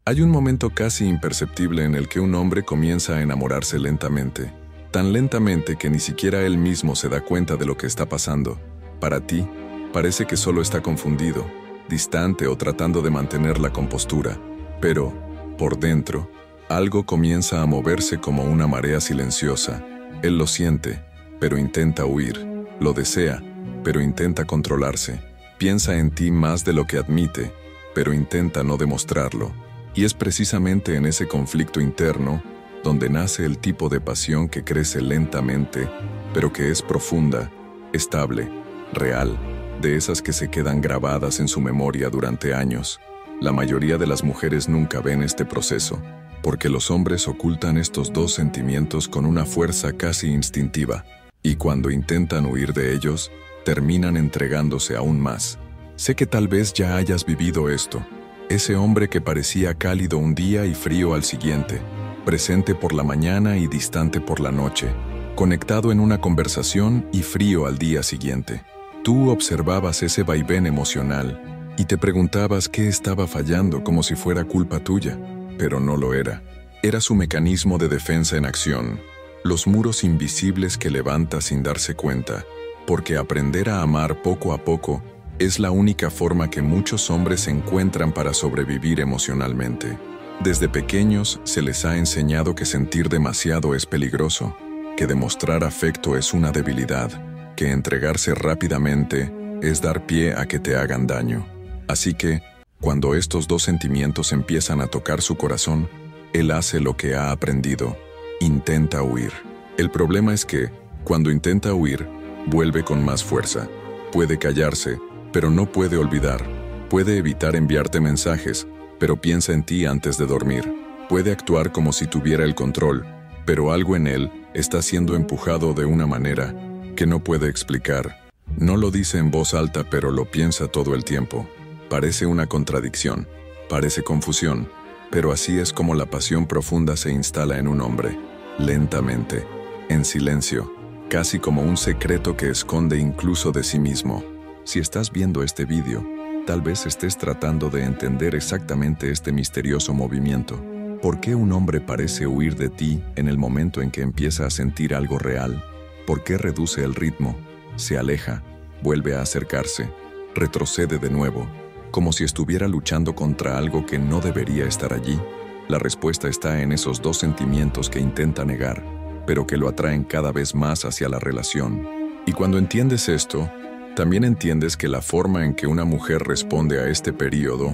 Hay un momento casi imperceptible en el que un hombre comienza a enamorarse lentamente, tan lentamente que ni siquiera él mismo se da cuenta de lo que está pasando. Para ti, parece que solo está confundido, distante o tratando de mantener la compostura, pero, por dentro, algo comienza a moverse como una marea silenciosa. Él lo siente, pero intenta huir, lo desea, pero intenta controlarse, piensa en ti más de lo que admite, pero intenta no demostrarlo. Y es precisamente en ese conflicto interno donde nace el tipo de pasión que crece lentamente, pero que es profunda, estable, real, de esas que se quedan grabadas en su memoria durante años. La mayoría de las mujeres nunca ven este proceso, porque los hombres ocultan estos dos sentimientos con una fuerza casi instintiva, y cuando intentan huir de ellos, terminan entregándose aún más. Sé que tal vez ya hayas vivido esto. Ese hombre que parecía cálido un día y frío al siguiente, presente por la mañana y distante por la noche, conectado en una conversación y frío al día siguiente. Tú observabas ese vaivén emocional y te preguntabas qué estaba fallando como si fuera culpa tuya, pero no lo era. Era su mecanismo de defensa en acción, los muros invisibles que levanta sin darse cuenta, porque aprender a amar poco a poco es la única forma que muchos hombres encuentran para sobrevivir emocionalmente. Desde pequeños se les ha enseñado que sentir demasiado es peligroso, que demostrar afecto es una debilidad, que entregarse rápidamente es dar pie a que te hagan daño. Así que, cuando estos dos sentimientos empiezan a tocar su corazón, él hace lo que ha aprendido, intenta huir. El problema es que, cuando intenta huir, vuelve con más fuerza. Puede callarse, pero no puede olvidar. Puede evitar enviarte mensajes, pero piensa en ti antes de dormir. Puede actuar como si tuviera el control, pero algo en él está siendo empujado de una manera que no puede explicar. No lo dice en voz alta, pero lo piensa todo el tiempo. Parece una contradicción, parece confusión, pero así es como la pasión profunda se instala en un hombre, lentamente, en silencio, casi como un secreto que esconde incluso de sí mismo. Si estás viendo este vídeo, tal vez estés tratando de entender exactamente este misterioso movimiento. ¿Por qué un hombre parece huir de ti en el momento en que empieza a sentir algo real? ¿Por qué reduce el ritmo? Se aleja, vuelve a acercarse, retrocede de nuevo, como si estuviera luchando contra algo que no debería estar allí. La respuesta está en esos dos sentimientos que intenta negar, pero que lo atraen cada vez más hacia la relación. Y cuando entiendes esto, también entiendes que la forma en que una mujer responde a este periodo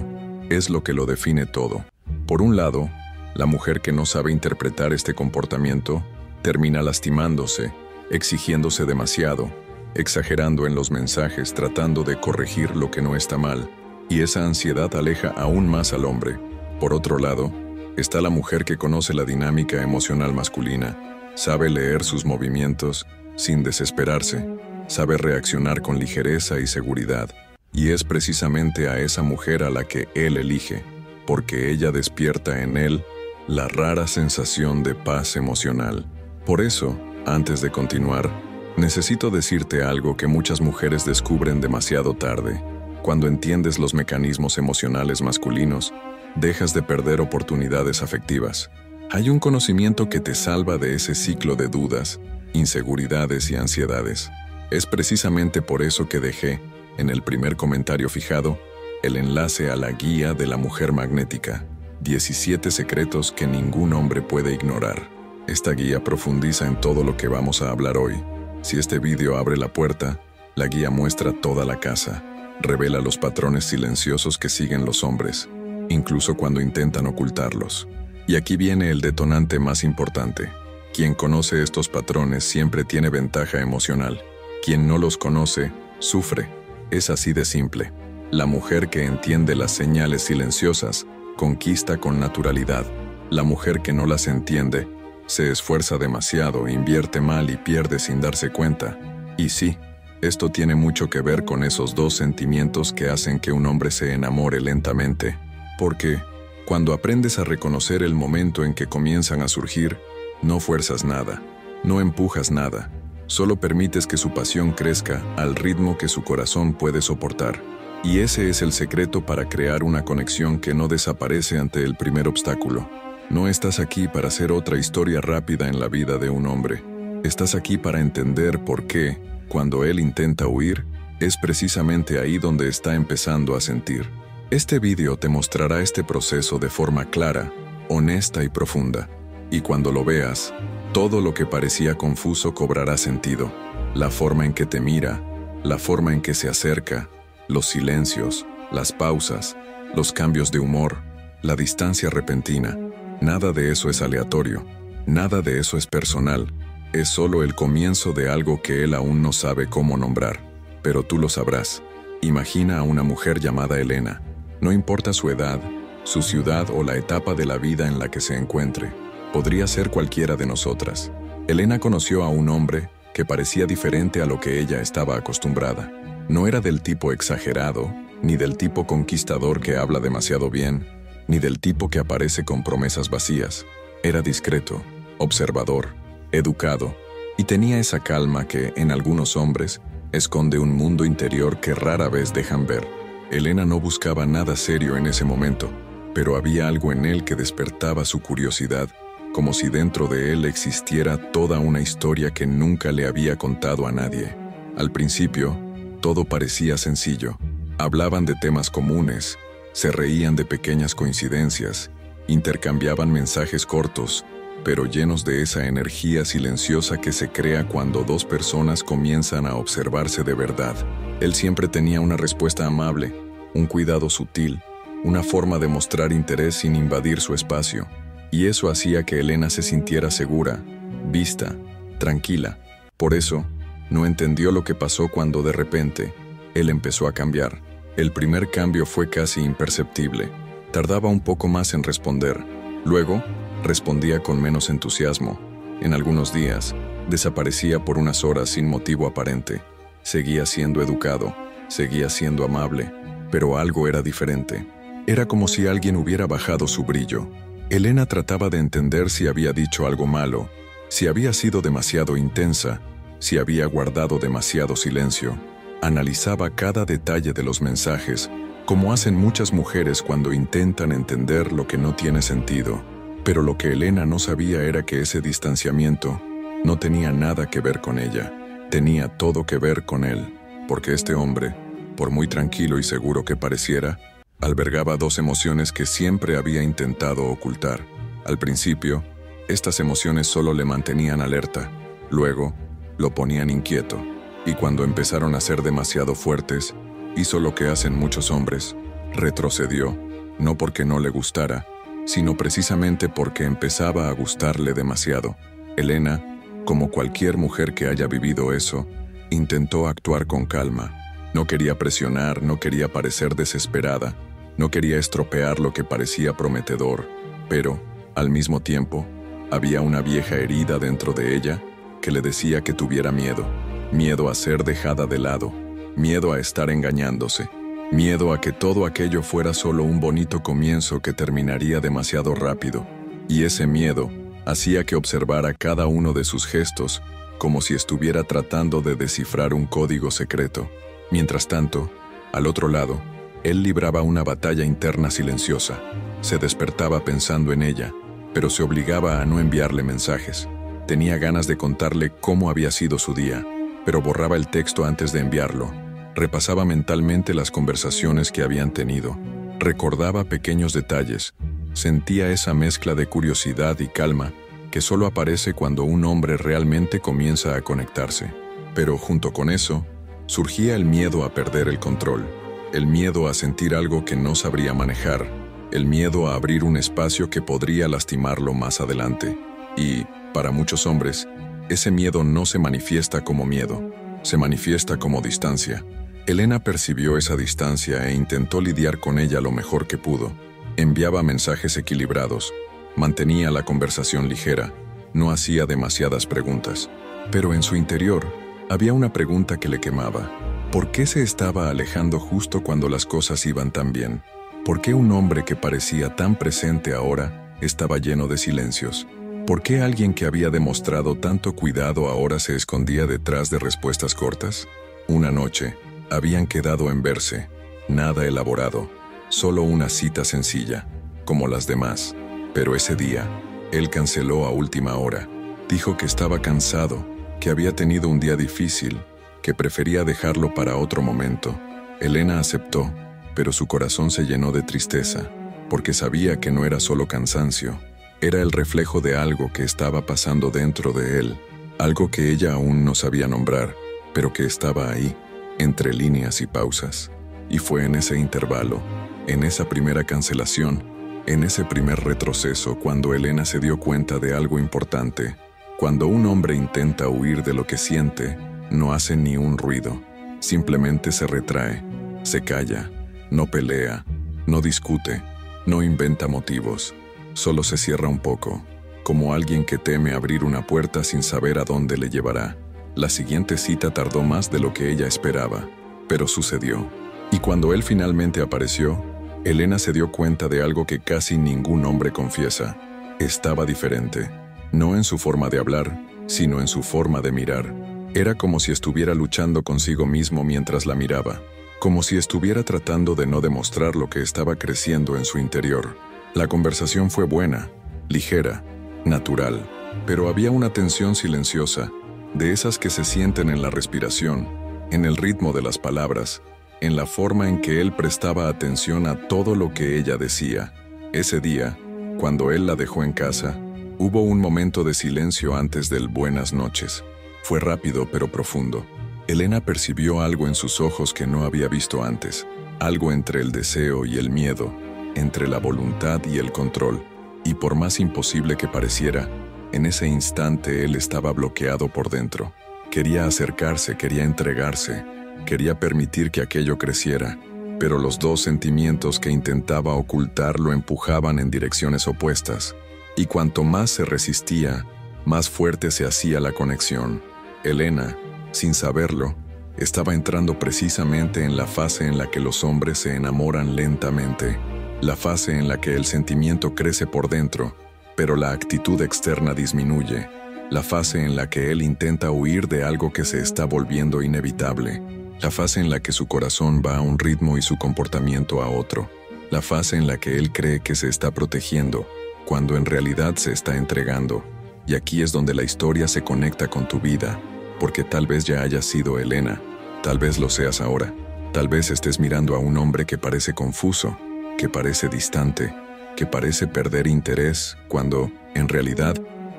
es lo que lo define todo. Por un lado, la mujer que no sabe interpretar este comportamiento termina lastimándose, exigiéndose demasiado, exagerando en los mensajes, tratando de corregir lo que no está mal, y esa ansiedad aleja aún más al hombre. Por otro lado, está la mujer que conoce la dinámica emocional masculina, sabe leer sus movimientos sin desesperarse, sabe reaccionar con ligereza y seguridad, y es precisamente a esa mujer a la que él elige, porque ella despierta en él la rara sensación de paz emocional. Por eso, antes de continuar, necesito decirte algo que muchas mujeres descubren demasiado tarde. Cuando entiendes los mecanismos emocionales masculinos, dejas de perder oportunidades afectivas. Hay un conocimiento que te salva de ese ciclo de dudas, inseguridades y ansiedades. Es precisamente por eso que dejé, en el primer comentario fijado, el enlace a la guía de la mujer magnética, 17 secretos que ningún hombre puede ignorar. Esta guía profundiza en todo lo que vamos a hablar hoy. Si este vídeo abre la puerta, la guía muestra toda la casa, revela los patrones silenciosos que siguen los hombres, incluso cuando intentan ocultarlos. Y aquí viene el detonante más importante. Quien conoce estos patrones siempre tiene ventaja emocional. Quien no los conoce, sufre. Es así de simple. La mujer que entiende las señales silenciosas, conquista con naturalidad. La mujer que no las entiende, se esfuerza demasiado, invierte mal y pierde sin darse cuenta. Y sí, esto tiene mucho que ver con esos dos sentimientos que hacen que un hombre se enamore lentamente. Porque, cuando aprendes a reconocer el momento en que comienzan a surgir, no fuerzas nada, no empujas nada. Solo permites que su pasión crezca al ritmo que su corazón puede soportar. Y ese es el secreto para crear una conexión que no desaparece ante el primer obstáculo. No estás aquí para hacer otra historia rápida en la vida de un hombre. Estás aquí para entender por qué, cuando él intenta huir, es precisamente ahí donde está empezando a sentir. Este vídeo te mostrará este proceso de forma clara, honesta y profunda. Y cuando lo veas, todo lo que parecía confuso cobrará sentido. La forma en que te mira, la forma en que se acerca, los silencios, las pausas, los cambios de humor, la distancia repentina. Nada de eso es aleatorio, nada de eso es personal. Es solo el comienzo de algo que él aún no sabe cómo nombrar. Pero tú lo sabrás. Imagina a una mujer llamada Elena. No importa su edad, su ciudad o la etapa de la vida en la que se encuentre. Podría ser cualquiera de nosotras. Elena conoció a un hombre que parecía diferente a lo que ella estaba acostumbrada. No era del tipo exagerado, ni del tipo conquistador que habla demasiado bien, ni del tipo que aparece con promesas vacías. Era discreto, observador, educado, y tenía esa calma que, en algunos hombres, esconde un mundo interior que rara vez dejan ver. Elena no buscaba nada serio en ese momento, pero había algo en él que despertaba su curiosidad, como si dentro de él existiera toda una historia que nunca le había contado a nadie. Al principio, todo parecía sencillo. Hablaban de temas comunes, se reían de pequeñas coincidencias, intercambiaban mensajes cortos, pero llenos de esa energía silenciosa que se crea cuando dos personas comienzan a observarse de verdad. Él siempre tenía una respuesta amable, un cuidado sutil, una forma de mostrar interés sin invadir su espacio, y eso hacía que Elena se sintiera segura, vista, tranquila. Por eso, no entendió lo que pasó cuando de repente, él empezó a cambiar. El primer cambio fue casi imperceptible. Tardaba un poco más en responder. Luego, respondía con menos entusiasmo. En algunos días, desaparecía por unas horas sin motivo aparente. Seguía siendo educado, seguía siendo amable, pero algo era diferente. Era como si alguien hubiera bajado su brillo. Elena trataba de entender si había dicho algo malo, si había sido demasiado intensa, si había guardado demasiado silencio. Analizaba cada detalle de los mensajes, como hacen muchas mujeres cuando intentan entender lo que no tiene sentido. Pero lo que Elena no sabía era que ese distanciamiento no tenía nada que ver con ella. Tenía todo que ver con él, porque este hombre, por muy tranquilo y seguro que pareciera, albergaba dos emociones que siempre había intentado ocultar. Al principio, estas emociones solo le mantenían alerta. Luego, lo ponían inquieto. Y cuando empezaron a ser demasiado fuertes, hizo lo que hacen muchos hombres. Retrocedió, no porque no le gustara, sino precisamente porque empezaba a gustarle demasiado. Elena, como cualquier mujer que haya vivido eso, intentó actuar con calma. No quería presionar, no quería parecer desesperada, no quería estropear lo que parecía prometedor, pero, al mismo tiempo, había una vieja herida dentro de ella que le decía que tuviera miedo. Miedo a ser dejada de lado, miedo a estar engañándose, miedo a que todo aquello fuera solo un bonito comienzo que terminaría demasiado rápido. Y ese miedo hacía que observara cada uno de sus gestos como si estuviera tratando de descifrar un código secreto. Mientras tanto, al otro lado, él libraba una batalla interna silenciosa. Se despertaba pensando en ella, pero se obligaba a no enviarle mensajes. Tenía ganas de contarle cómo había sido su día, pero borraba el texto antes de enviarlo. Repasaba mentalmente las conversaciones que habían tenido. Recordaba pequeños detalles. Sentía esa mezcla de curiosidad y calma que solo aparece cuando un hombre realmente comienza a conectarse. Pero junto con eso, surgía el miedo a perder el control, el miedo a sentir algo que no sabría manejar, el miedo a abrir un espacio que podría lastimarlo más adelante. Y, para muchos hombres, ese miedo no se manifiesta como miedo, se manifiesta como distancia. Elena percibió esa distancia e intentó lidiar con ella lo mejor que pudo. Enviaba mensajes equilibrados, mantenía la conversación ligera, no hacía demasiadas preguntas. Pero en su interior, había una pregunta que le quemaba. ¿Por qué se estaba alejando justo cuando las cosas iban tan bien? ¿Por qué un hombre que parecía tan presente ahora estaba lleno de silencios? ¿Por qué alguien que había demostrado tanto cuidado ahora se escondía detrás de respuestas cortas? Una noche, habían quedado en verse. nada elaborado, solo una cita sencilla, como las demás. Pero ese día, él canceló a última hora. Dijo que estaba cansado, que había tenido un día difícil, que prefería dejarlo para otro momento. Elena aceptó, pero su corazón se llenó de tristeza, porque sabía que no era solo cansancio, era el reflejo de algo que estaba pasando dentro de él, algo que ella aún no sabía nombrar, pero que estaba ahí, entre líneas y pausas. Y fue en ese intervalo, en esa primera cancelación, en ese primer retroceso, cuando Elena se dio cuenta de algo importante. Cuando un hombre intenta huir de lo que siente, no hace ni un ruido, simplemente se retrae, se calla, no pelea, no discute, no inventa motivos, solo se cierra un poco, como alguien que teme abrir una puerta sin saber a dónde le llevará. La siguiente cita tardó más de lo que ella esperaba, pero sucedió. Y cuando él finalmente apareció, Elena se dio cuenta de algo que casi ningún hombre confiesa. Estaba diferente, no en su forma de hablar, sino en su forma de mirar. Era como si estuviera luchando consigo mismo mientras la miraba, como si estuviera tratando de no demostrar lo que estaba creciendo en su interior. La conversación fue buena, ligera, natural, pero había una tensión silenciosa, de esas que se sienten en la respiración, en el ritmo de las palabras, en la forma en que él prestaba atención a todo lo que ella decía. Ese día, cuando él la dejó en casa, hubo un momento de silencio antes del buenas noches. Fue rápido pero profundo. Elena percibió algo en sus ojos que no había visto antes, algo entre el deseo y el miedo, entre la voluntad y el control, y por más imposible que pareciera, en ese instante él estaba bloqueado por dentro. Quería acercarse, quería entregarse, quería permitir que aquello creciera, pero los dos sentimientos que intentaba ocultar lo empujaban en direcciones opuestas, y cuanto más se resistía, más fuerte se hacía la conexión. Elena, sin saberlo, estaba entrando precisamente en la fase en la que los hombres se enamoran lentamente, la fase en la que el sentimiento crece por dentro, pero la actitud externa disminuye, la fase en la que él intenta huir de algo que se está volviendo inevitable, la fase en la que su corazón va a un ritmo y su comportamiento a otro, la fase en la que él cree que se está protegiendo, cuando en realidad se está entregando. Y aquí es donde la historia se conecta con tu vida, porque tal vez ya hayas sido Elena, tal vez lo seas ahora, tal vez estés mirando a un hombre que parece confuso, que parece distante, que parece perder interés, cuando, en realidad,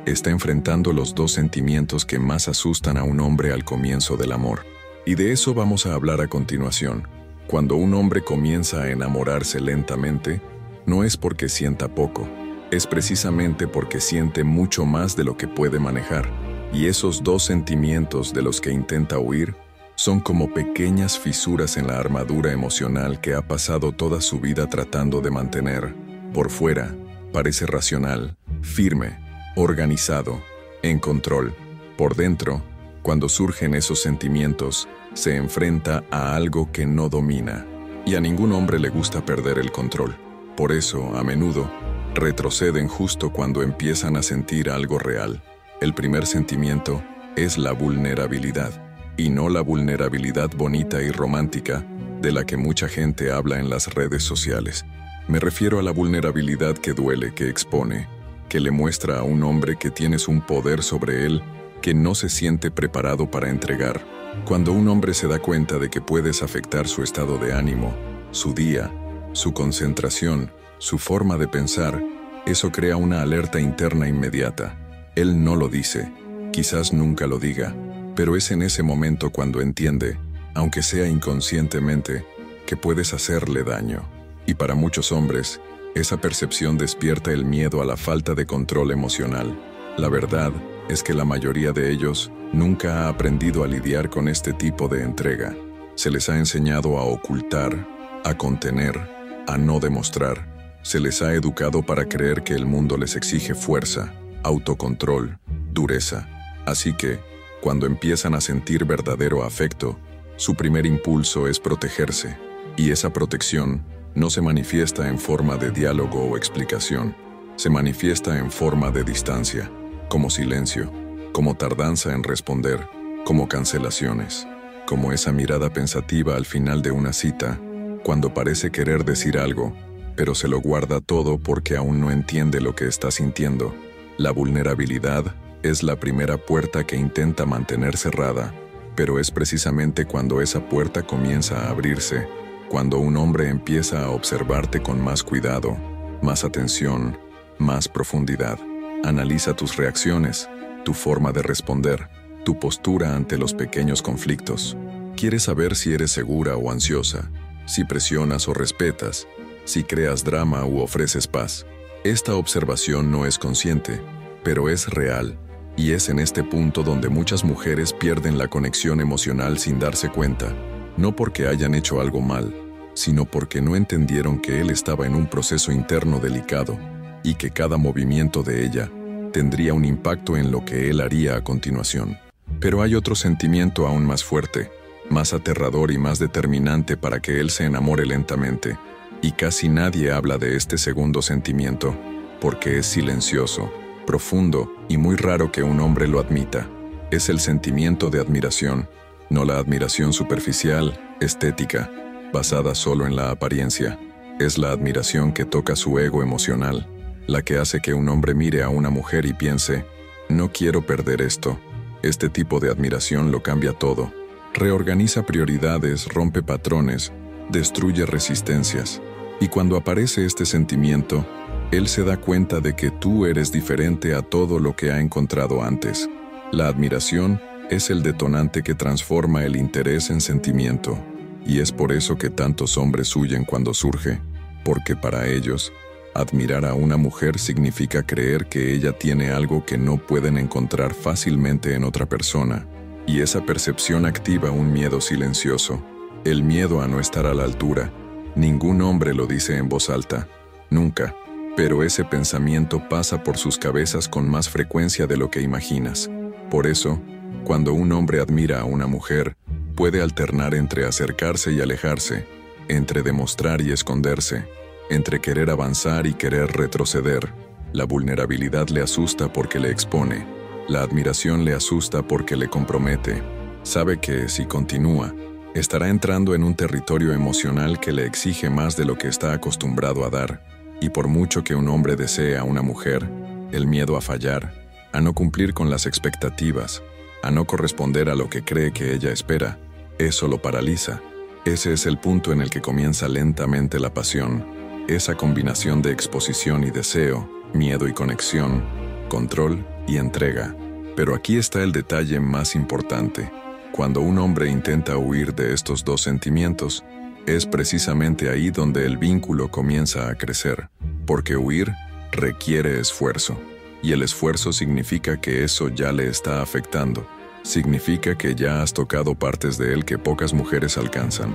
está enfrentando los dos sentimientos que más asustan a un hombre al comienzo del amor. Y de eso vamos a hablar a continuación. Cuando un hombre comienza a enamorarse lentamente, no es porque sienta poco, es precisamente porque siente mucho más de lo que puede manejar. Y esos dos sentimientos de los que intenta huir son como pequeñas fisuras en la armadura emocional que ha pasado toda su vida tratando de mantener. Por fuera, parece racional, firme, organizado, en control. Por dentro, cuando surgen esos sentimientos, se enfrenta a algo que no domina. Y a ningún hombre le gusta perder el control. Por eso, a menudo, retroceden justo cuando empiezan a sentir algo real. El primer sentimiento es la vulnerabilidad, y no la vulnerabilidad bonita y romántica de la que mucha gente habla en las redes sociales. Me refiero a la vulnerabilidad que duele, que expone, que le muestra a un hombre que tienes un poder sobre él que no se siente preparado para entregar. Cuando un hombre se da cuenta de que puedes afectar su estado de ánimo, su día, su concentración, su forma de pensar, eso crea una alerta interna inmediata. Él no lo dice, quizás nunca lo diga, pero es en ese momento cuando entiende, aunque sea inconscientemente, que puedes hacerle daño. Y para muchos hombres, esa percepción despierta el miedo a la falta de control emocional. La verdad es que la mayoría de ellos nunca ha aprendido a lidiar con este tipo de entrega. Se les ha enseñado a ocultar, a contener, a no demostrar. Se les ha educado para creer que el mundo les exige fuerza, autocontrol, dureza. Así que, cuando empiezan a sentir verdadero afecto, su primer impulso es protegerse, y esa protección no se manifiesta en forma de diálogo o explicación, se manifiesta en forma de distancia, como silencio, como tardanza en responder, como cancelaciones, como esa mirada pensativa al final de una cita, cuando parece querer decir algo, pero se lo guarda todo porque aún no entiende lo que está sintiendo. La vulnerabilidad es la primera puerta que intenta mantener cerrada, pero es precisamente cuando esa puerta comienza a abrirse, cuando un hombre empieza a observarte con más cuidado, más atención, más profundidad. Analiza tus reacciones, tu forma de responder, tu postura ante los pequeños conflictos. Quiere saber si eres segura o ansiosa, si presionas o respetas, si creas drama u ofreces paz. Esta observación no es consciente, pero es real, y es en este punto donde muchas mujeres pierden la conexión emocional sin darse cuenta, no porque hayan hecho algo mal, sino porque no entendieron que él estaba en un proceso interno delicado, y que cada movimiento de ella tendría un impacto en lo que él haría a continuación. Pero hay otro sentimiento aún más fuerte, más aterrador y más determinante para que él se enamore lentamente, y casi nadie habla de este segundo sentimiento, porque es silencioso, profundo y muy raro que un hombre lo admita. Es el sentimiento de admiración, no la admiración superficial, estética, basada solo en la apariencia. Es la admiración que toca su ego emocional, la que hace que un hombre mire a una mujer y piense, no quiero perder esto. Este tipo de admiración lo cambia todo. Reorganiza prioridades, rompe patrones, destruye resistencias. Y cuando aparece este sentimiento, él se da cuenta de que tú eres diferente a todo lo que ha encontrado antes. La admiración es el detonante que transforma el interés en sentimiento. Y es por eso que tantos hombres huyen cuando surge, porque para ellos, admirar a una mujer significa creer que ella tiene algo que no pueden encontrar fácilmente en otra persona. Y esa percepción activa un miedo silencioso, el miedo a no estar a la altura. Ningún hombre lo dice en voz alta, nunca, pero ese pensamiento pasa por sus cabezas con más frecuencia de lo que imaginas. Por eso, cuando un hombre admira a una mujer, puede alternar entre acercarse y alejarse, entre demostrar y esconderse, entre querer avanzar y querer retroceder. La vulnerabilidad le asusta porque le expone, la admiración le asusta porque le compromete. Sabe que, si continúa, estará entrando en un territorio emocional que le exige más de lo que está acostumbrado a dar, y por mucho que un hombre desee a una mujer, el miedo a fallar, a no cumplir con las expectativas, a no corresponder a lo que cree que ella espera, eso lo paraliza. Ese es el punto en el que comienza lentamente la pasión, esa combinación de exposición y deseo, miedo y conexión, control y entrega. Pero aquí está el detalle más importante. Cuando un hombre intenta huir de estos dos sentimientos, es precisamente ahí donde el vínculo comienza a crecer, porque huir requiere esfuerzo, y el esfuerzo significa que eso ya le está afectando, significa que ya has tocado partes de él que pocas mujeres alcanzan,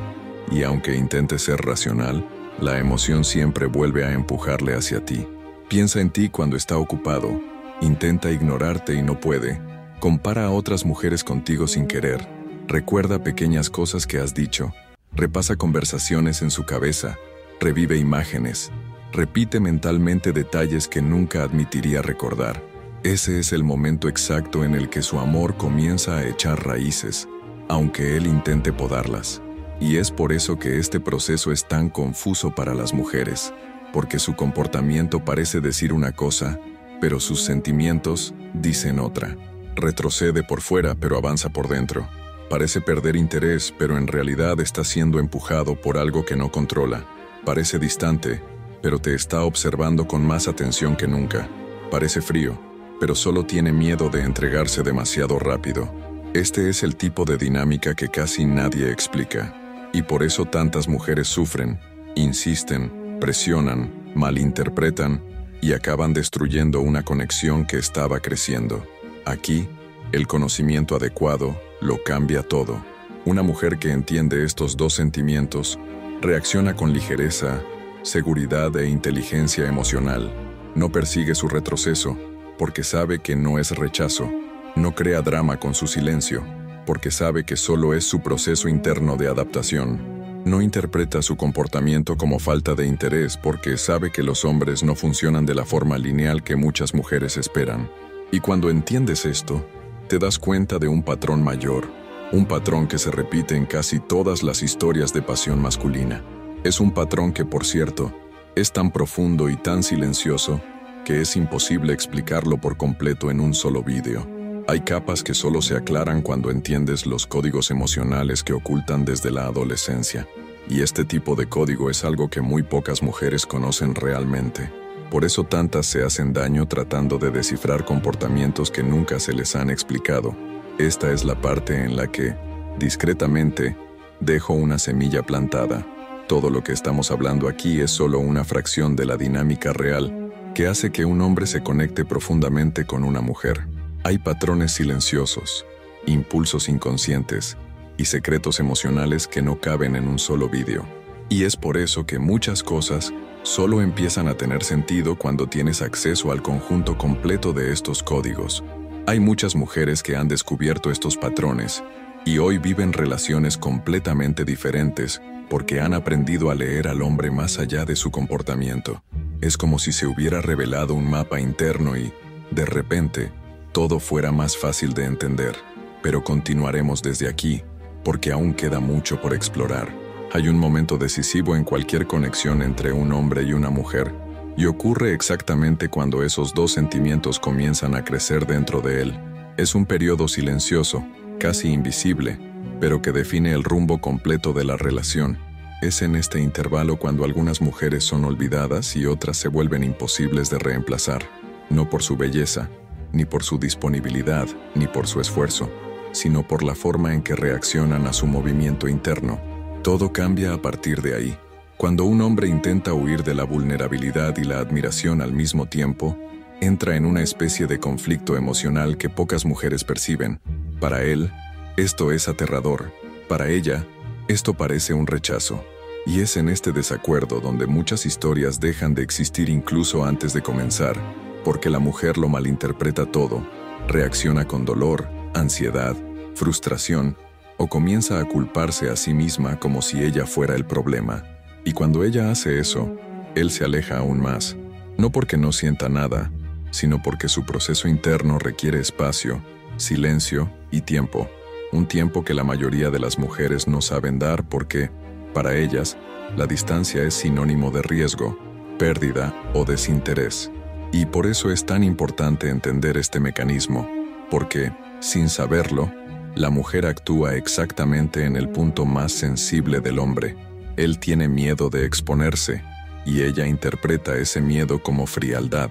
y aunque intente ser racional, la emoción siempre vuelve a empujarle hacia ti. Piensa en ti cuando está ocupado, intenta ignorarte y no puede, compara a otras mujeres contigo sin querer, recuerda pequeñas cosas que has dicho, repasa conversaciones en su cabeza, revive imágenes, repite mentalmente detalles que nunca admitiría recordar. Ese es el momento exacto en el que su amor comienza a echar raíces, aunque él intente podarlas. Y es por eso que este proceso es tan confuso para las mujeres, porque su comportamiento parece decir una cosa, pero sus sentimientos dicen otra. Retrocede por fuera, pero avanza por dentro. Parece perder interés, pero en realidad está siendo empujado por algo que no controla. Parece distante, pero te está observando con más atención que nunca. Parece frío, pero solo tiene miedo de entregarse demasiado rápido. Este es el tipo de dinámica que casi nadie explica. Y por eso tantas mujeres sufren, insisten, presionan, malinterpretan y acaban destruyendo una conexión que estaba creciendo. Aquí, el conocimiento adecuado lo cambia todo. Una mujer que entiende estos dos sentimientos reacciona con ligereza, seguridad e inteligencia emocional. No persigue su retroceso, porque sabe que no es rechazo. No crea drama con su silencio, porque sabe que solo es su proceso interno de adaptación. No interpreta su comportamiento como falta de interés, porque sabe que los hombres no funcionan de la forma lineal que muchas mujeres esperan. Y cuando entiendes esto, te das cuenta de un patrón mayor, un patrón que se repite en casi todas las historias de pasión masculina. Es un patrón que, por cierto, es tan profundo y tan silencioso que es imposible explicarlo por completo en un solo vídeo. Hay capas que solo se aclaran cuando entiendes los códigos emocionales que ocultan desde la adolescencia. Y este tipo de código es algo que muy pocas mujeres conocen realmente. Por eso tantas se hacen daño tratando de descifrar comportamientos que nunca se les han explicado. Esta es la parte en la que, discretamente, dejo una semilla plantada. Todo lo que estamos hablando aquí es solo una fracción de la dinámica real que hace que un hombre se conecte profundamente con una mujer. Hay patrones silenciosos, impulsos inconscientes y secretos emocionales que no caben en un solo vídeo. Y es por eso que muchas cosas solo empiezan a tener sentido cuando tienes acceso al conjunto completo de estos códigos. Hay muchas mujeres que han descubierto estos patrones y hoy viven relaciones completamente diferentes porque han aprendido a leer al hombre más allá de su comportamiento. Es como si se hubiera revelado un mapa interno y, de repente, todo fuera más fácil de entender. Pero continuaremos desde aquí, porque aún queda mucho por explorar. Hay un momento decisivo en cualquier conexión entre un hombre y una mujer, y ocurre exactamente cuando esos dos sentimientos comienzan a crecer dentro de él. Es un periodo silencioso, casi invisible, pero que define el rumbo completo de la relación. Es en este intervalo cuando algunas mujeres son olvidadas y otras se vuelven imposibles de reemplazar, no por su belleza, ni por su disponibilidad, ni por su esfuerzo, sino por la forma en que reaccionan a su movimiento interno. Todo cambia a partir de ahí. Cuando un hombre intenta huir de la vulnerabilidad y la admiración al mismo tiempo, entra en una especie de conflicto emocional que pocas mujeres perciben. Para él, esto es aterrador. Para ella, esto parece un rechazo. Y es en este desacuerdo donde muchas historias dejan de existir incluso antes de comenzar, porque la mujer lo malinterpreta todo, reacciona con dolor, ansiedad, frustración, o comienza a culparse a sí misma como si ella fuera el problema. Y cuando ella hace eso, él se aleja aún más, no porque no sienta nada, sino porque su proceso interno requiere espacio, silencio y tiempo. Un tiempo que la mayoría de las mujeres no saben dar porque, para ellas, la distancia es sinónimo de riesgo, pérdida o desinterés. Y por eso es tan importante entender este mecanismo, porque, sin saberlo, la mujer actúa exactamente en el punto más sensible del hombre. Él tiene miedo de exponerse, y ella interpreta ese miedo como frialdad.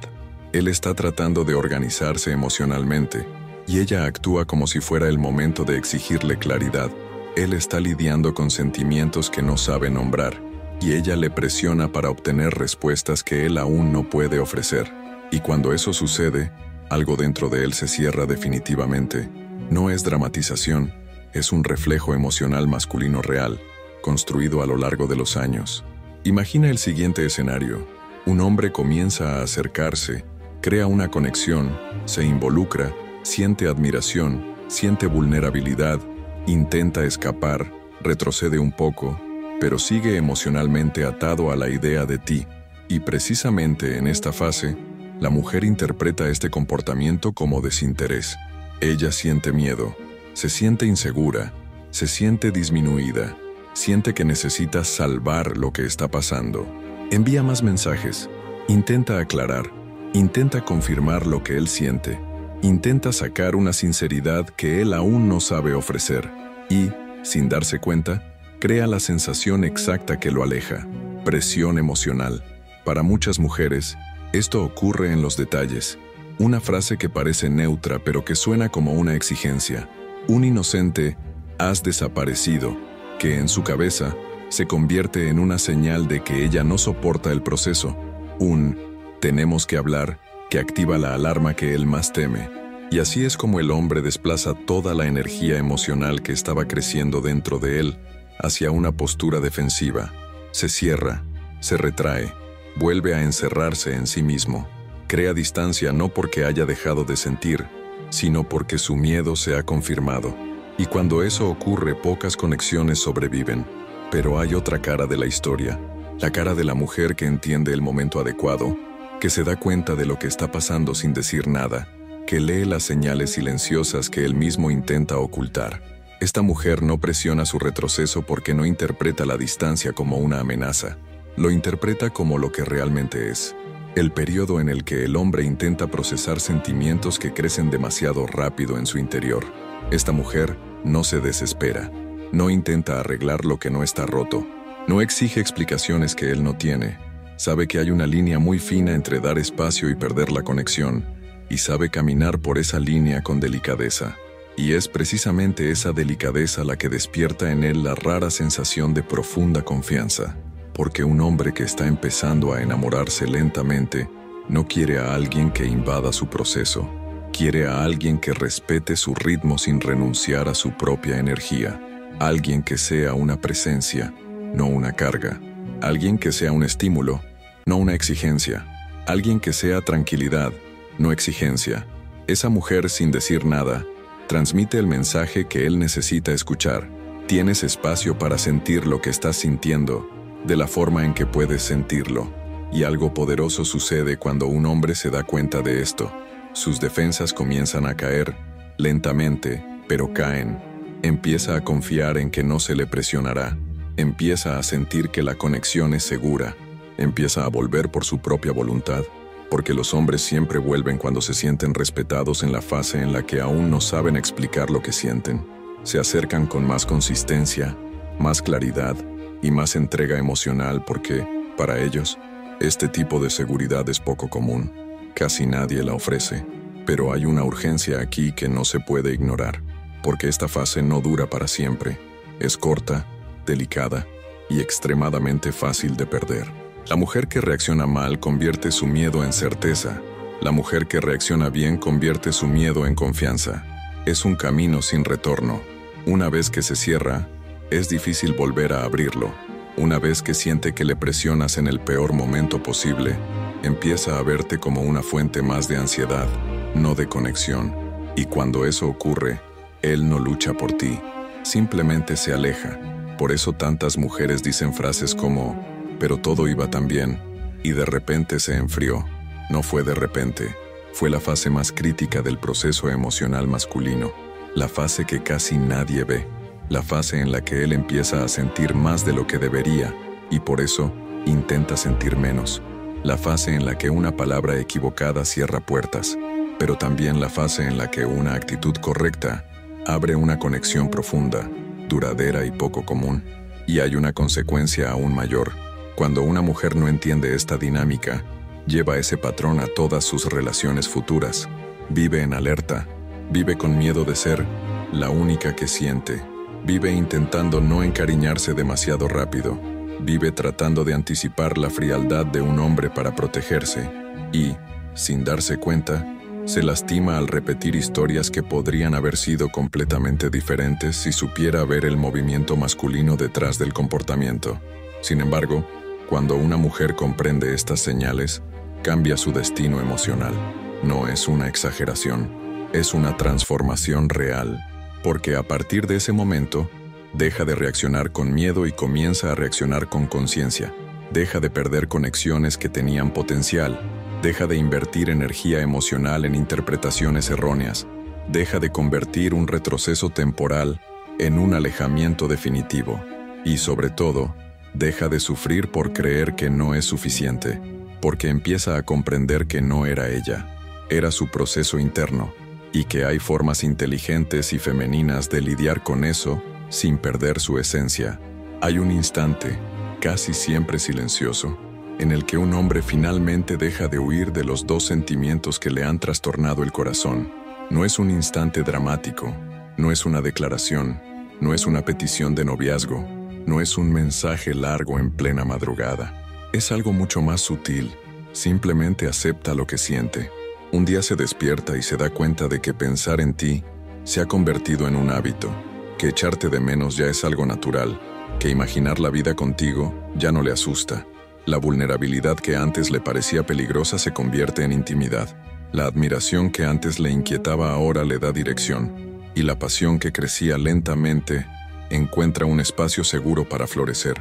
Él está tratando de organizarse emocionalmente, y ella actúa como si fuera el momento de exigirle claridad. Él está lidiando con sentimientos que no sabe nombrar, y ella le presiona para obtener respuestas que él aún no puede ofrecer. Y cuando eso sucede, algo dentro de él se cierra definitivamente. No es dramatización, es un reflejo emocional masculino real, construido a lo largo de los años. Imagina el siguiente escenario. Un hombre comienza a acercarse, crea una conexión, se involucra, siente admiración, siente vulnerabilidad, intenta escapar, retrocede un poco, pero sigue emocionalmente atado a la idea de ti. Y precisamente en esta fase, la mujer interpreta este comportamiento como desinterés. Ella siente miedo, se siente insegura, se siente disminuida, siente que necesita salvar lo que está pasando. Envía más mensajes, intenta aclarar, intenta confirmar lo que él siente, intenta sacar una sinceridad que él aún no sabe ofrecer y, sin darse cuenta, crea la sensación exacta que lo aleja, presión emocional. Para muchas mujeres, esto ocurre en los detalles. Una frase que parece neutra pero que suena como una exigencia. Un inocente "has desaparecido", que en su cabeza se convierte en una señal de que ella no soporta el proceso. Un "tenemos que hablar", que activa la alarma que él más teme. Y así es como el hombre desplaza toda la energía emocional que estaba creciendo dentro de él hacia una postura defensiva. Se cierra, se retrae, vuelve a encerrarse en sí mismo. Crea distancia no porque haya dejado de sentir, sino porque su miedo se ha confirmado. Y cuando eso ocurre, pocas conexiones sobreviven. Pero hay otra cara de la historia, la cara de la mujer que entiende el momento adecuado, que se da cuenta de lo que está pasando sin decir nada, que lee las señales silenciosas que él mismo intenta ocultar. Esta mujer no presiona su retroceso porque no interpreta la distancia como una amenaza, lo interpreta como lo que realmente es. El periodo en el que el hombre intenta procesar sentimientos que crecen demasiado rápido en su interior. Esta mujer no se desespera, no intenta arreglar lo que no está roto, no exige explicaciones que él no tiene. Sabe que hay una línea muy fina entre dar espacio y perder la conexión, y sabe caminar por esa línea con delicadeza. Y es precisamente esa delicadeza la que despierta en él la rara sensación de profunda confianza, porque un hombre que está empezando a enamorarse lentamente no quiere a alguien que invada su proceso, quiere a alguien que respete su ritmo sin renunciar a su propia energía, alguien que sea una presencia, no una carga, alguien que sea un estímulo, no una exigencia, alguien que sea tranquilidad, no exigencia. Esa mujer, sin decir nada, transmite el mensaje que él necesita escuchar. Tienes espacio para sentir lo que estás sintiendo, de la forma en que puedes sentirlo. Y algo poderoso sucede cuando un hombre se da cuenta de esto. Sus defensas comienzan a caer, lentamente, pero caen. Empieza a confiar en que no se le presionará. Empieza a sentir que la conexión es segura. Empieza a volver por su propia voluntad. Porque los hombres siempre vuelven cuando se sienten respetados en la fase en la que aún no saben explicar lo que sienten. Se acercan con más consistencia, más claridad y más entrega emocional porque, para ellos, este tipo de seguridad es poco común. Casi nadie la ofrece. Pero hay una urgencia aquí que no se puede ignorar, porque esta fase no dura para siempre. Es corta, delicada y extremadamente fácil de perder. La mujer que reacciona mal convierte su miedo en certeza. La mujer que reacciona bien convierte su miedo en confianza. Es un camino sin retorno. Una vez que se cierra, es difícil volver a abrirlo. Una vez que siente que le presionas en el peor momento posible, empieza a verte como una fuente más de ansiedad, no de conexión. Y cuando eso ocurre, él no lucha por ti, simplemente se aleja. Por eso tantas mujeres dicen frases como «pero todo iba tan bien», y de repente se enfrió. No fue de repente, fue la fase más crítica del proceso emocional masculino, la fase que casi nadie ve, la fase en la que él empieza a sentir más de lo que debería, y por eso intenta sentir menos, la fase en la que una palabra equivocada cierra puertas, pero también la fase en la que una actitud correcta abre una conexión profunda, duradera y poco común. Y hay una consecuencia aún mayor. Cuando una mujer no entiende esta dinámica, lleva ese patrón a todas sus relaciones futuras. Vive en alerta, vive con miedo de ser la única que siente, vive intentando no encariñarse demasiado rápido, vive tratando de anticipar la frialdad de un hombre para protegerse y, sin darse cuenta, se lastima al repetir historias que podrían haber sido completamente diferentes si supiera ver el movimiento masculino detrás del comportamiento. Sin embargo, cuando una mujer comprende estas señales, cambia su destino emocional. No es una exageración, es una transformación real, porque a partir de ese momento, deja de reaccionar con miedo y comienza a reaccionar con conciencia. Deja de perder conexiones que tenían potencial. Deja de invertir energía emocional en interpretaciones erróneas. Deja de convertir un retroceso temporal en un alejamiento definitivo. Y sobre todo, deja de sufrir por creer que no es suficiente, porque empieza a comprender que no era ella, era su proceso interno, y que hay formas inteligentes y femeninas de lidiar con eso sin perder su esencia. Hay un instante, casi siempre silencioso, en el que un hombre finalmente deja de huir de los dos sentimientos que le han trastornado el corazón. No es un instante dramático, no es una declaración, no es una petición de noviazgo, no es un mensaje largo en plena madrugada. Es algo mucho más sutil, simplemente acepta lo que siente. Un día se despierta y se da cuenta de que pensar en ti se ha convertido en un hábito, que echarte de menos ya es algo natural, que imaginar la vida contigo ya no le asusta. La vulnerabilidad que antes le parecía peligrosa se convierte en intimidad. La admiración que antes le inquietaba ahora le da dirección, y la pasión que crecía lentamente encuentra un espacio seguro para florecer.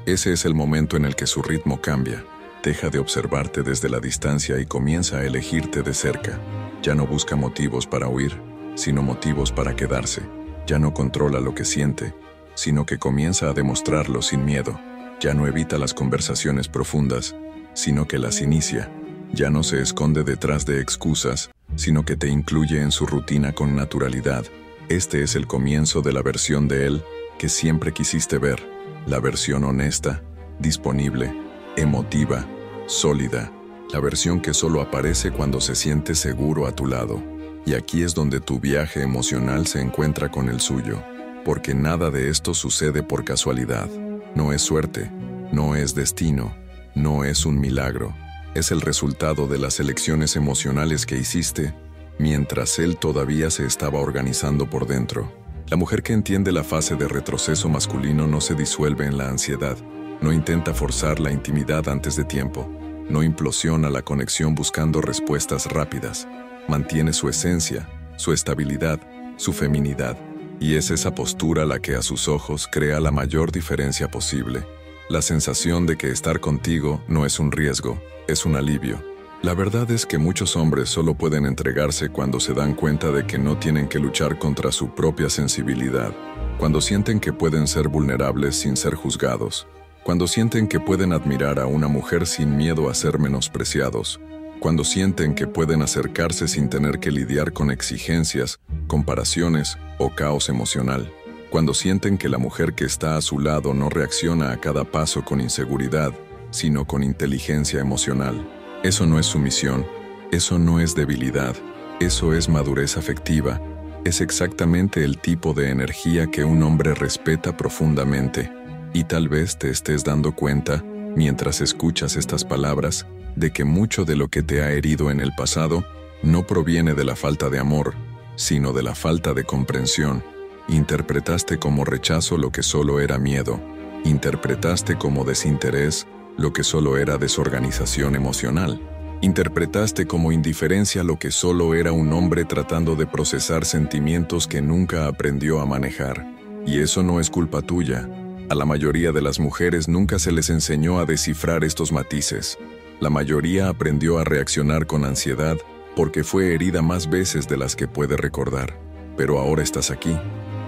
Ese es el momento en el que su ritmo cambia. Deja de observarte desde la distancia y comienza a elegirte de cerca. Ya no busca motivos para huir, sino motivos para quedarse. Ya no controla lo que siente, sino que comienza a demostrarlo sin miedo. Ya no evita las conversaciones profundas, sino que las inicia. Ya no se esconde detrás de excusas, sino que te incluye en su rutina con naturalidad. Este es el comienzo de la versión de él que siempre quisiste ver, la versión honesta, disponible, emotiva, sólida, la versión que solo aparece cuando se siente seguro a tu lado. Y aquí es donde tu viaje emocional se encuentra con el suyo, porque nada de esto sucede por casualidad. No es suerte, no es destino, no es un milagro. Es el resultado de las elecciones emocionales que hiciste mientras él todavía se estaba organizando por dentro. La mujer que entiende la fase de retroceso masculino no se disuelve en la ansiedad, no intenta forzar la intimidad antes de tiempo, no implosiona la conexión buscando respuestas rápidas. Mantiene su esencia, su estabilidad, su feminidad, y es esa postura la que a sus ojos crea la mayor diferencia posible. La sensación de que estar contigo no es un riesgo, es un alivio. La verdad es que muchos hombres solo pueden entregarse cuando se dan cuenta de que no tienen que luchar contra su propia sensibilidad, cuando sienten que pueden ser vulnerables sin ser juzgados, cuando sienten que pueden admirar a una mujer sin miedo a ser menospreciados, cuando sienten que pueden acercarse sin tener que lidiar con exigencias, comparaciones o caos emocional, cuando sienten que la mujer que está a su lado no reacciona a cada paso con inseguridad, sino con inteligencia emocional. Eso no es sumisión, eso no es debilidad, eso es madurez afectiva, es exactamente el tipo de energía que un hombre respeta profundamente. Y tal vez te estés dando cuenta, mientras escuchas estas palabras, de que mucho de lo que te ha herido en el pasado no proviene de la falta de amor, sino de la falta de comprensión. Interpretaste como rechazo lo que solo era miedo. Interpretaste como desinterés lo que solo era desorganización emocional. Interpretaste como indiferencia lo que solo era un hombre tratando de procesar sentimientos que nunca aprendió a manejar. Y eso no es culpa tuya. A la mayoría de las mujeres nunca se les enseñó a descifrar estos matices. La mayoría aprendió a reaccionar con ansiedad porque fue herida más veces de las que puede recordar. Pero ahora estás aquí,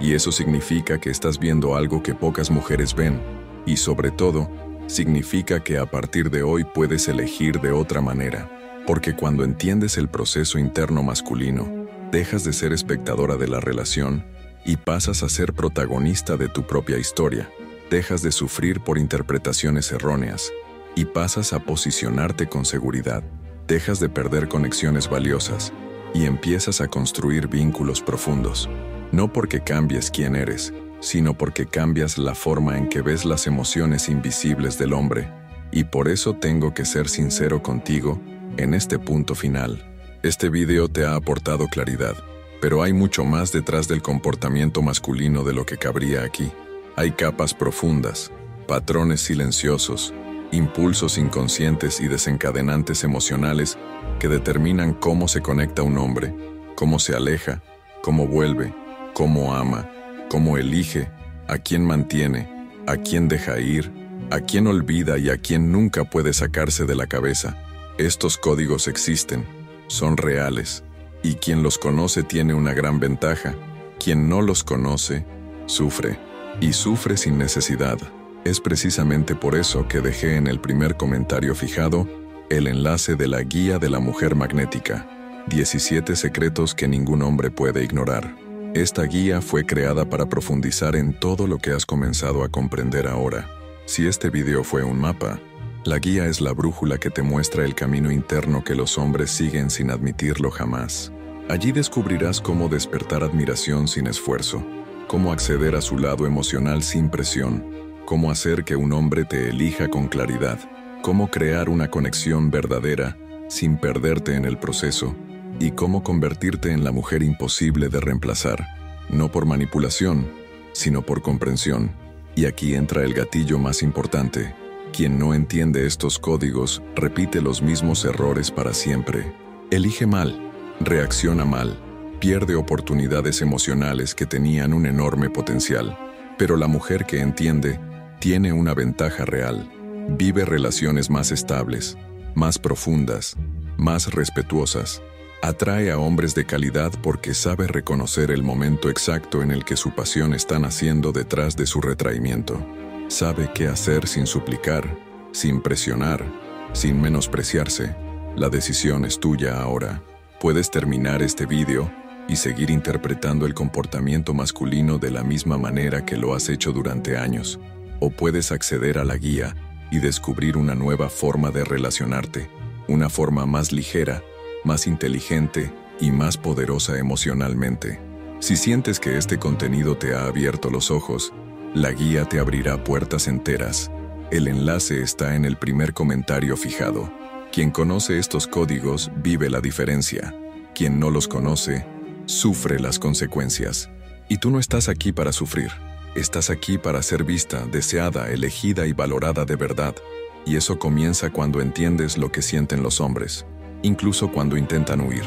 y eso significa que estás viendo algo que pocas mujeres ven, y sobre todo, significa que a partir de hoy puedes elegir de otra manera, porque cuando entiendes el proceso interno masculino, dejas de ser espectadora de la relación y pasas a ser protagonista de tu propia historia. Dejas de sufrir por interpretaciones erróneas y pasas a posicionarte con seguridad. Dejas de perder conexiones valiosas y empiezas a construir vínculos profundos. No porque cambies quién eres, sino porque cambias la forma en que ves las emociones invisibles del hombre. Y por eso tengo que ser sincero contigo en este punto final. Este video te ha aportado claridad, pero hay mucho más detrás del comportamiento masculino de lo que cabría aquí. Hay capas profundas, patrones silenciosos, impulsos inconscientes y desencadenantes emocionales que determinan cómo se conecta un hombre, cómo se aleja, cómo vuelve, cómo ama, cómo elige, a quién mantiene, a quién deja ir, a quién olvida y a quién nunca puede sacarse de la cabeza. Estos códigos existen, son reales, y quien los conoce tiene una gran ventaja. Quien no los conoce, sufre, y sufre sin necesidad. Es precisamente por eso que dejé en el primer comentario fijado el enlace de la Guía de la Mujer Magnética, 17 secretos que ningún hombre puede ignorar. Esta guía fue creada para profundizar en todo lo que has comenzado a comprender ahora. Si este video fue un mapa, la guía es la brújula que te muestra el camino interno que los hombres siguen sin admitirlo jamás. Allí descubrirás cómo despertar admiración sin esfuerzo, cómo acceder a su lado emocional sin presión, cómo hacer que un hombre te elija con claridad, cómo crear una conexión verdadera sin perderte en el proceso, y cómo convertirte en la mujer imposible de reemplazar, no por manipulación, sino por comprensión. Y aquí entra el gatillo más importante. Quien no entiende estos códigos repite los mismos errores para siempre. Elige mal, reacciona mal, pierde oportunidades emocionales que tenían un enorme potencial. Pero la mujer que entiende tiene una ventaja real. Vive relaciones más estables, más profundas, más respetuosas. Atrae a hombres de calidad porque sabe reconocer el momento exacto en el que su pasión está naciendo detrás de su retraimiento. Sabe qué hacer sin suplicar, sin presionar, sin menospreciarse. La decisión es tuya ahora. Puedes terminar este vídeo y seguir interpretando el comportamiento masculino de la misma manera que lo has hecho durante años. O puedes acceder a la guía y descubrir una nueva forma de relacionarte, una forma más ligera, más inteligente y más poderosa emocionalmente. Si sientes que este contenido te ha abierto los ojos, la guía te abrirá puertas enteras. El enlace está en el primer comentario fijado. Quien conoce estos códigos vive la diferencia. Quien no los conoce, sufre las consecuencias. Y tú no estás aquí para sufrir. Estás aquí para ser vista, deseada, elegida y valorada de verdad. Y eso comienza cuando entiendes lo que sienten los hombres, incluso cuando intentan huir.